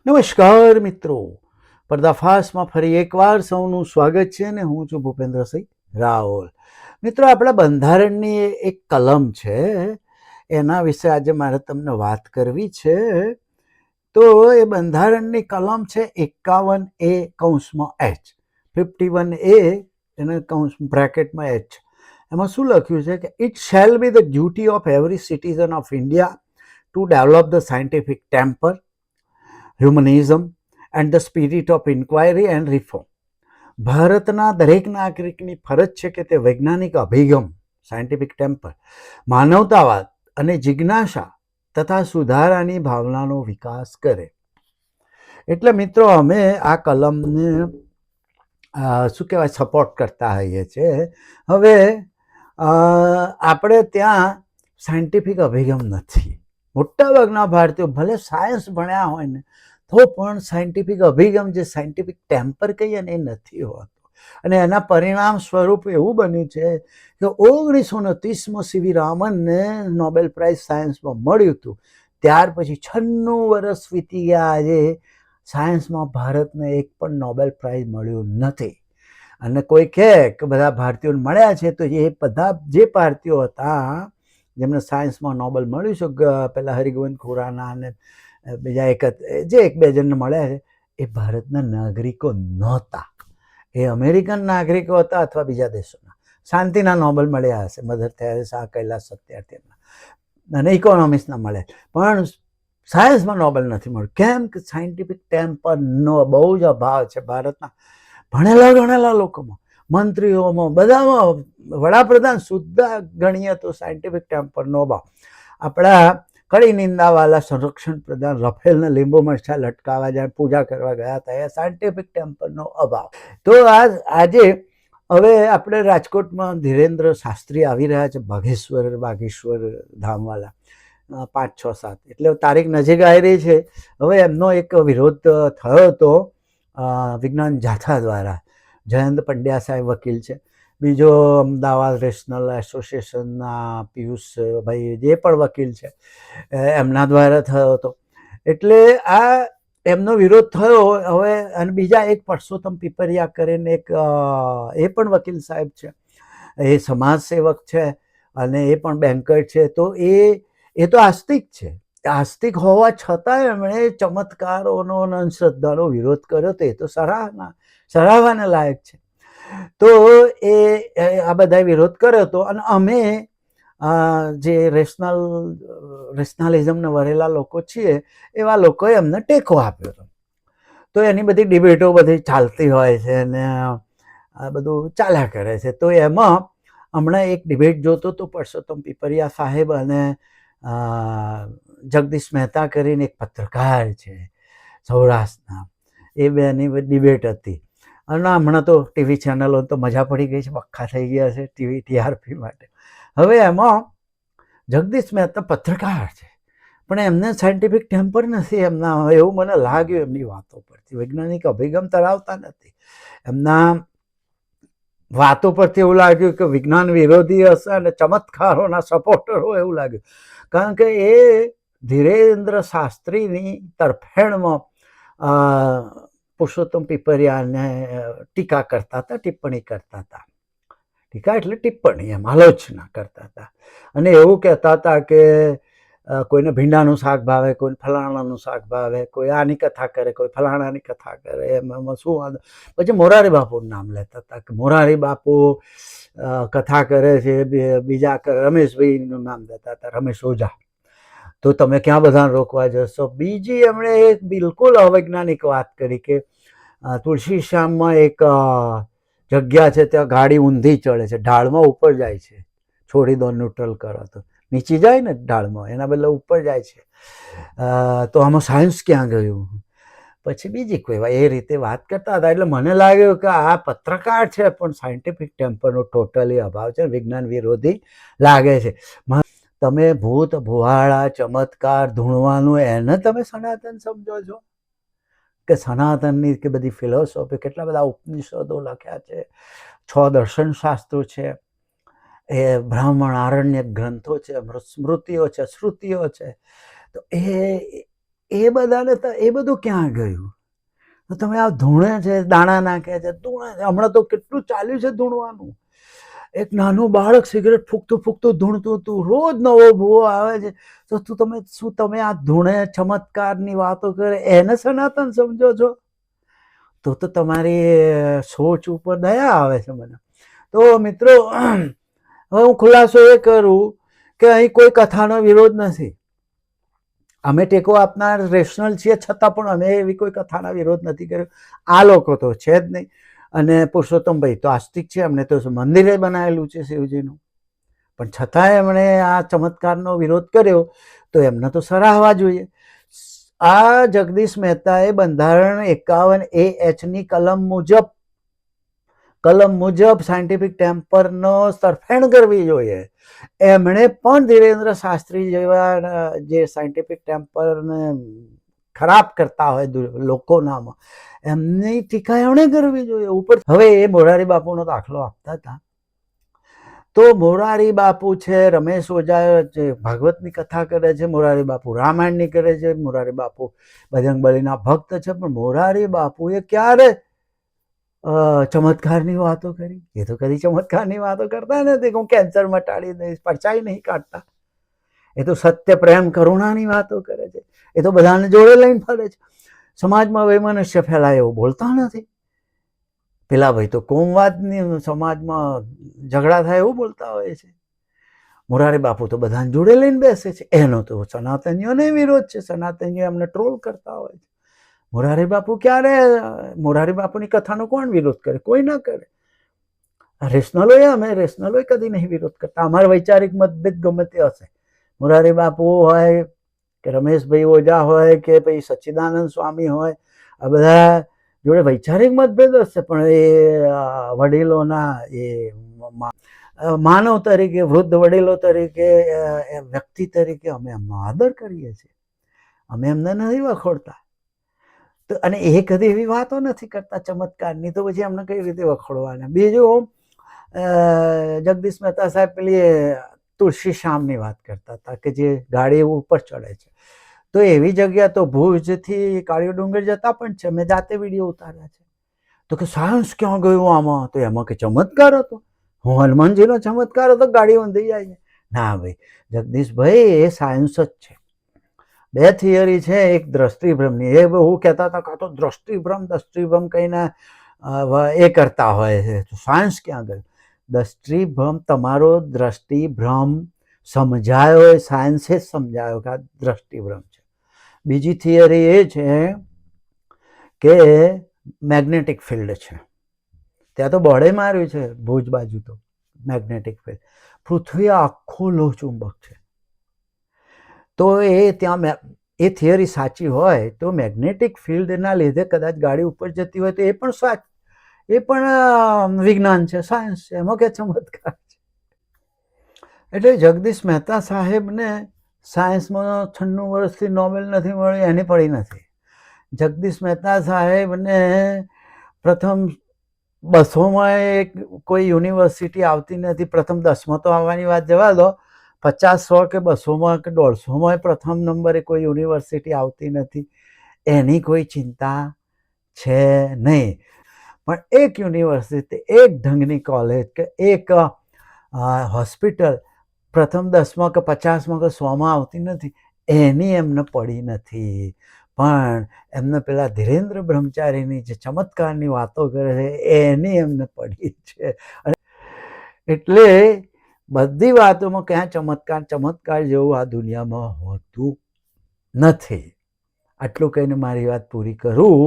નમસ્કાર મિત્રો, પર્દાફાશમાં ફરી એકવાર સૌનું સ્વાગત છે ને હું છું ભૂપેન્દ્રસિંહ રાવલ. મિત્રો, આપણા બંધારણની એક કલમ છે, એના વિશે આજે મારે તમને વાત કરવી છે. તો એ બંધારણની કલમ છે 51A(H), 51A એને કૌંસ બ્રેકેટમાં H. એમાં શું લખ્યું છે કે it shall be the duty of every citizen of India to develop the scientific temper, humanism and the spirit of inquiry and reform. ભારતના દરેક નાગરિકની ફરજ છે કે તે વૈજ્ઞાનિક અભિગમ, સાયન્ટિફિક ટેમ્પર, માનવતાવાદ અને જિજ્ઞાસા તથા સુધારાની ભાવનાનો વિકાસ કરે. એટલે મિત્રો, અમે આ કલમને શું કહેવાય સપોર્ટ કરતા હોઈએ છીએ. હવે આપણે ત્યાં સાયન્ટિફિક અભિગમ નથી. મોટાભાગના ભારતીયો ભલે સાયન્સ ભણ્યા હોય ને તો પણ સાયન્ટિફિક અભિગમ, જે સાયન્ટિફિક ટેમ્પર કહીએ ને, એ નથી હોતો. અને એના પરિણામ સ્વરૂપ એવું બન્યું છે કે 1929માં સીવી રામનને નોબેલ પ્રાઇઝ સાયન્સમાં મળ્યું હતું. ત્યાર પછી 96 વર્ષ વીતી ગયા. આજે સાયન્સમાં ભારતને એક પણ નોબેલ પ્રાઇઝ મળ્યું નથી. અને કોઈ કહે કે બધા ભારતીયોને મળ્યા છે, તો એ બધા જે ભારતીયો હતા જેમને સાયન્સમાં નોબેલ મળ્યું છે, પેલા હરિગોવિંદ ખુરાના અને બીજા એક બે જણને મળ્યા છે, એ ભારતના નાગરિકો નહોતા. એ અમેરિકન નાગરિકો હતા અથવા બીજા દેશોના. શાંતિના નોબેલ મળ્યા હશે, મધર થેરેસા, કૈલાસ સત્યાર્થીના અને ઇકોનોમિક્સના મળ્યા, પણ સાયન્સમાં નોબેલ નથી મળ્યું. કેમ કે સાયન્ટિફિક ટેમ્પરનો બહુ જ અભાવ છે ભારતના ભણેલા ગણેલા લોકોમાં, મંત્રીઓમાં, બધામાં. વડાપ્રધાન સુદ્ધા ગણીએ તો સાયન્ટિફિક ટેમ્પરનો અભાવ. આપણા કડી નિંદાવાલા સંરક્ષણ પ્રધાન રફેલને લીંબુ મરચા લટકાવા જાય, પૂજા કરવા ગયા હતા, એ સાયન્ટિફિક ટેમ્પરનો અભાવ. તો આજે હવે આપણે રાજકોટમાં ધીરેન્દ્ર શાસ્ત્રી આવી રહ્યા છે, બાગેશ્વર ધામવાલા, 5, 6, 7, એટલે તારીખ નજીક આવી રહી છે. હવે એમનો એક વિરોધ થયો હતો વિજ્ઞાન જાથા દ્વારા. જયંત પંડ્યા સાહેબ વકીલ છે, બીજો અમદાવાદ રેશનલ એસોસિએશનના પિયુષભાઈ જે પણ વકીલ છે, એમના દ્વારા થયો હતો. એટલે આ એમનો વિરોધ થયો. હવે અને બીજા એક પરસોત્તમ પીપરિયા કરીને એક એ પણ વકીલ સાહેબ છે, એ સમાજ સેવક છે અને એ પણ બેન્કર છે. તો એ તો આસ્તિક છે. આસ્તિક હોવા છતાં એમણે ચમત્કારોનો અને અંધશ્રદ્ધાનો વિરોધ કર્યો. તો એ તો સરાહવાને લાયક છે. તો એ આ બધા વિરોધ કર્યો હતો. અને અમે જે રેશનાલિઝમને વરેલા લોકો છીએ, એવા લોકોએ એમને ટેકો આપ્યો હતો. તો એની બધી ડિબેટો બધી ચાલતી હોય છે અને આ બધું ચાલ્યા કરે છે. તો એમાં હમણાં એક ડિબેટ જોતો તો પરસોત્તમ પીપરિયા સાહેબ અને જગદીશ મહેતા કરીને એક પત્રકાર છે સૌરાષ્ટ્રના, એ બેની ડિબેટ હતી. અને હમણાં તો ટીવી ચેનલો તો મજા પડી ગઈ છે, પક્કા થઈ ગયા છે ટીઆરપી માટે. હવે એમાં જગદીશ મહેતા પત્રકાર છે, પણ એમને સાયન્ટિફિક ટેમ્પર નથી એમના, એવું મને લાગ્યું એમની વાતો પરથી. વૈજ્ઞાનિક અભિગમ ધરાવતા નથી. એમના વાતો પરથી એવું લાગ્યું કે વિજ્ઞાન વિરોધી હશે અને ચમત્કારોના સપોર્ટર હોય એવું લાગ્યું. કારણ કે એ ધીરેન્દ્ર શાસ્ત્રીની તરફેણમાં પુરુષોત્તમ પીપરિયાને ટીકા કરતા હતા, ટિપ્પણી કરતા હતા. ટીકા એટલે ટિપ્પણી, એમ આલોચના કરતા હતા. અને એવું કહેતા હતા કે કોઈને ભીંડાનું શાક ભાવે, કોઈને ફલાણાનું શાક ભાવે, કોઈ આની કથા કરે, કોઈ ફલાણાની કથા કરે, એમાં શું વાંધો. પછી મોરારી બાપુનું નામ લેતા હતા કે મોરારી બાપુ કથા કરે છે, બીજા રમેશભાઈનું નામ લેતા હતા, રમેશ ઓઝા. તો તમે ક્યાં બધાને રોકવા જશો. બીજી એમણે એક બિલકુલ અવૈજ્ઞાનિક વાત કરી કે તુલસી શ્યામમાં એક જગ્યા છે, ત્યાં ગાડી ઊંધી ચડે છે, ઢાળમાં ઉપર જાય છે. છોડી દો, ન્યુટ્રલ કરો તો નીચે જાય ને ઢાળમાં, એના બદલે ઉપર જાય છે. તો આમાં સાયન્સ ક્યાં ગયું. પછી બીજી કોઈ એ રીતે વાત કરતા હતા. એટલે મને લાગ્યું કે આ પત્રકાર છે પણ સાયન્ટિફિક ટેમ્પરનો ટોટલી અભાવ છે, વિજ્ઞાન વિરોધી લાગે છે. તમે ભૂત ભુવાળા ચમત્કાર ધૂણવાનું એને તમે સનાતન સમજો છો કે સનાતનની કે બધી ફિલોસોફી, કેટલા બધા ઉપનિષદો લખ્યા છે, 6 દર્શન શાસ્ત્રો છે, એ બ્રાહ્મણ આરણ્ય ગ્રંથો છે, સ્મૃતિઓ છે, શ્રુતિઓ છે. તો એ એ બધાને તો એ બધું ક્યાં ગયું? તો તમે આ ધૂણે છે, દાણા નાખે છે, ધૂણે છે. હમણાં તો કેટલું ચાલ્યું છે ધૂણવાનું. એક નાનું બાળક સિગરેટ ફૂંકતું ફૂંકતું ધૂણતું હતું, રોજ નવો ભૂવો આવે છે. તો તમે આ ધૂણે ચમત્કારની વાતો કરે એને સનાતન સમજો છો? તો તમારી સોચ ઉપર દયા આવે છે મને. તો મિત્રો, હવે હું ખુલાસો એ કરું કે અહીં કોઈ કથાનો વિરોધ નથી. અમે ટેકો આપનાર રેશનલ છીએ, છતાં પણ અમે એવી કોઈ કથાના વિરોધ નથી કર્યો. આ લોકો તો છે જ નહીં. અને પુરુષોત્તમભાઈ તો આસ્તિક છે, એમને તો મંદિરે બનાવેલું છે શિવજીનું, પણ છતાંય એમણે આ ચમત્કારનો વિરોધ કર્યો, તો એમને તો સરાહવા જોઈએ. આ જગદીશ મહેતાએ બંધારણ 51A(H) ની કલમ મુજબ સાયન્ટિફિક ટેમ્પરનો તરફેણ કરવી જોઈએ. એમણે પણ ધીરેન્દ્ર શાસ્ત્રી જેવા જે સાયન્ટિફિક ટેમ્પરને ખરાબ કરતા હોય લોકોનામાં, એમની ટીકા એમણે કરવી જોઈએ ઉપર. હવે એ મોરારી બાપુનો દાખલો આપતા હતા. તો મોરારી બાપુ છે, રમેશ ઓઝા જે ભાગવતની કથા કરે છે, મોરારી બાપુ રામાયણની કરે છે, મોરારી બાપુ બજરંગબલીના ભક્ત છે, પણ મોરારી બાપુએ ક્યારે ચમત્કારની વાતો કરી? એ તો કદી ચમત્કારની વાતો કરતા નથી. હું કેન્સર મટાડી દઈશ, પરચાઈ નહીં કાઢતા. એ તો સત્ય, પ્રેમ, કરુણાની વાતો કરે છે. એ તો બધાને જોડે લઈને ફરે છે. સમાજમાં વૈમનસ્ય ફેલાય એવું બોલતા નથી. પેલા ભાઈ તો કોમવાદની સમાજમાં ઝઘડા થાય એવું બોલતા હોય છે. મોરારી બાપુ તો બધાને જોડે લઈને બેસે છે. એનો તો સનાતનીઓને વિરોધ છે. સનાતનીઓ એમને ટ્રોલ કરતા હોય છે. મોરારી બાપુ ક્યારે, મોરારી બાપુની કથાનો કોણ વિરોધ કરે? કોઈ ના કરે. અમે રેશનલોએ કદી નહીં વિરોધ કરતા. અમારા વૈચારિક મતભેદ ગમે તે હશે. મોરારી બાપુ હોય કે રમેશભાઈ ઓઝા હોય કે પછી સચ્ચિદાનંદ સ્વામી હોય, આ બધા જોડે વૈચારિક મતભેદ હશે, પણ એ વડીલોના એ માનવ તરીકે, વૃદ્ધ વડીલો તરીકે, વ્યક્તિ તરીકે અમે એમનો આદર કરીએ છીએ. અમે એમને નથી વખોડતા. તો અને એ કદી એવી વાતો નથી કરતા ચમત્કારની, તો પછી એમને કઈ રીતે વખોડવાના? બીજું, જગદીશ મહેતા સાહેબ પેલી તુલસી શ્યામની વાત કરતા હતા કે જે ગાડી ઉપર ચડે છે. તો એવી જગ્યા તો ભુજથી કાળિયો ડુંગર જતા પણ છે. મેં જાતે વિડીયો ઉતાર્યા છે. તો કે સાયન્સ ક્યાં ગયું આમાં? તો એમાં કે ચમત્કાર હતો. હું હનુમાનજીનો ચમત્કાર હતો, ગાડી ઊંધી જાય. ના ભાઈ જગદીશભાઈ, એ સાયન્સ જ છે. બે થિયરી છે, એક દ્રષ્ટિભ્રમની. એ હું કહેતા હતા કાં તો દ્રષ્ટિભ્રમ કહીને એ કરતા હોય છે. તો સાયન્સ ક્યાં ગયું? દ્રષ્ટિભ્રમ, તમારો દ્રષ્ટિભ્રમ સમજાયો એ સાયન્સે જ સમજાયો કે આ દ્રષ્ટિભ્રમ છે. બીજી થિયરી એ છે કે મેગ્નેટિક ફિલ્ડ છે. ત્યાં તો બોર્ડે માર્યું છે ભુજ બાજુ તો મેગ્નેટિક ફિલ્ડ. પૃથ્વી આખો લોહચુંબક છે. તો એ ત્યાં એ થિયરી સાચી હોય તો મેગ્નેટિક ફિલ્ડના લીધે કદાચ ગાડી ઉપર જતી હોય તો એ પણ વિજ્ઞાન છે, સાયન્સ છે. એમાં કે ચમત્કાર છે. એટલે જગદીશ મહેતા સાહેબને સાયન્સમાં 96 વર્ષથી નોબેલ નથી મળી, એની પડી નથી. જગદીશ મહેતા સાહેબને પ્રથમ 200માં કોઈ યુનિવર્સિટી આવતી નથી. પ્રથમ 10માં તો આવવાની વાત જવા દો, 50, 100 કે 200માં કે 150માં પ્રથમ નંબરે કોઈ યુનિવર્સિટી આવતી નથી. એની કોઈ ચિંતા છે નહીં. પણ એક યુનિવર્સિટી, એક ઢંગની કોલેજ કે એક હોસ્પિટલ પ્રથમ 10માં કે 50માં કે 100માં આવતી નથી, એની એમને પડી નથી. પણ એમને પેલા ધીરેન્દ્ર બ્રહ્મચારીની જે ચમત્કારની વાતો કરે છે એની એમને પડી છે. એટલે બધી વાતોમાં ક્યાં ચમત્કાર જેવું આ દુનિયામાં હોતું નથી. આટલું કહીને મારી વાત પૂરી કરું.